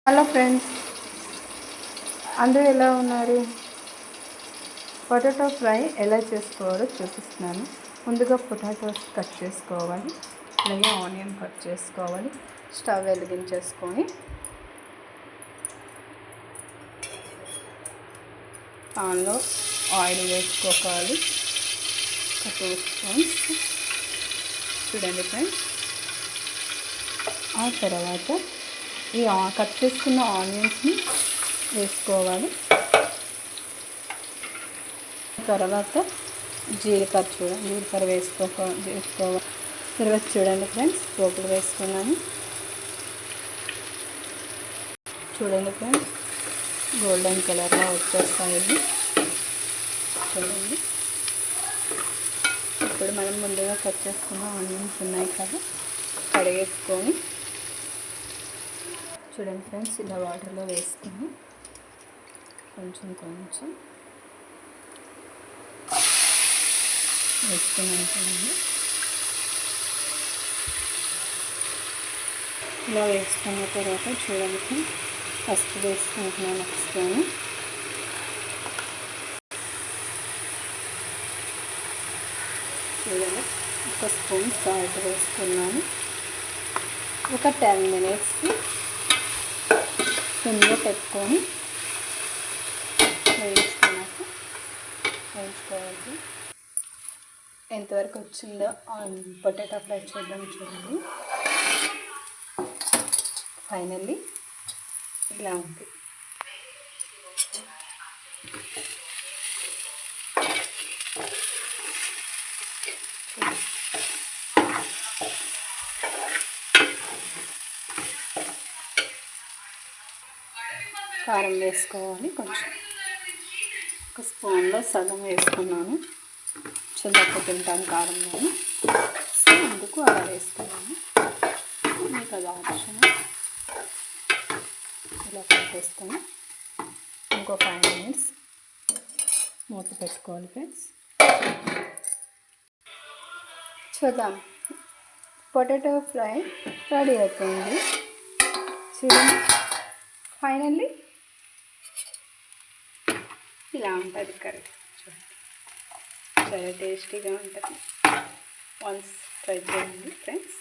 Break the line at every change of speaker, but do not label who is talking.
Hello friends, అందరూ ఎలా ఉన్నారు? పొటాటో ఫ్రై ఎలా చేసుకోవాలో చూపిస్తున్నాను. ముందుగా పొటాటోస్ కట్ చేసుకోవాలి, అలాగే ఆనియన్ కట్ చేసుకోవాలి. స్టవ్ వెలిగించేసుకొని పాన్లో ఆయిల్ వేసుకోవాలి. ఒక 2 స్పూన్స్ చూడండి ఫ్రెండ్స్. ఆ తర్వాత ఈ కట్ చేసుకున్న ఆనియన్స్ని వేసుకోవాలి. తర్వాత జీలకర్ర వేసుకోవాలి. తర్వాత చూడండి ఫ్రెండ్స్, పోపులు వేసుకున్నాను. చూడండి ఫ్రెండ్స్, గోల్డెన్ కలర్లో వచ్చేస్తాయి. చూడండి, ఇప్పుడు మనం ముందుగా కట్ చేసుకున్న ఆనియన్స్ ఉన్నాయి కదా, కడిగేసుకొని చూడండి ఫ్రెండ్స్, ఇలా వాటర్లో వేసుకొని కొంచెం వేసుకున్నాను. ఇలా వేసుకున్న తర్వాత చూడండి, పసుపు వేసుకుంటున్నాను ఒక స్పూను. చూడండి, ఒక స్పూన్ సాల్ట్ వేసుకున్నాను. ఒక 10 మినిట్స్కి సిమ్లో పెట్టుకొని వేయించుకోవాలి. ఎంతవరకు వచ్చిందో పొటాటో ఫ్రై చూద్దాం. చూడండి, ఫైనల్లీ ఇలా ఉంది. కారం వేసుకోవాలి. కొంచెం ఒక స్పూన్లో సగం వేసుకున్నాను. చిన్నప్పుడు తింటాను కారం నేను, సో అందుకు అలా వేసుకున్నాను. మీకు అది ఆప్షన్. ఇలా పెట్టేసుకొని ఇంకో 5 మినిట్స్ మూత పెట్టుకోవాలి ఫ్రెండ్స్. చూద్దాం, పొటాటో ఫ్రై రెడీ అయిపోయింది. చూడండి, ఫైనల్లీ ఇలా ఉంటుంది కర్రీ. చూడండి, చాలా టేస్టీగా ఉంటుంది. వన్స్ ట్రై చేయండి ఫ్రెండ్స్.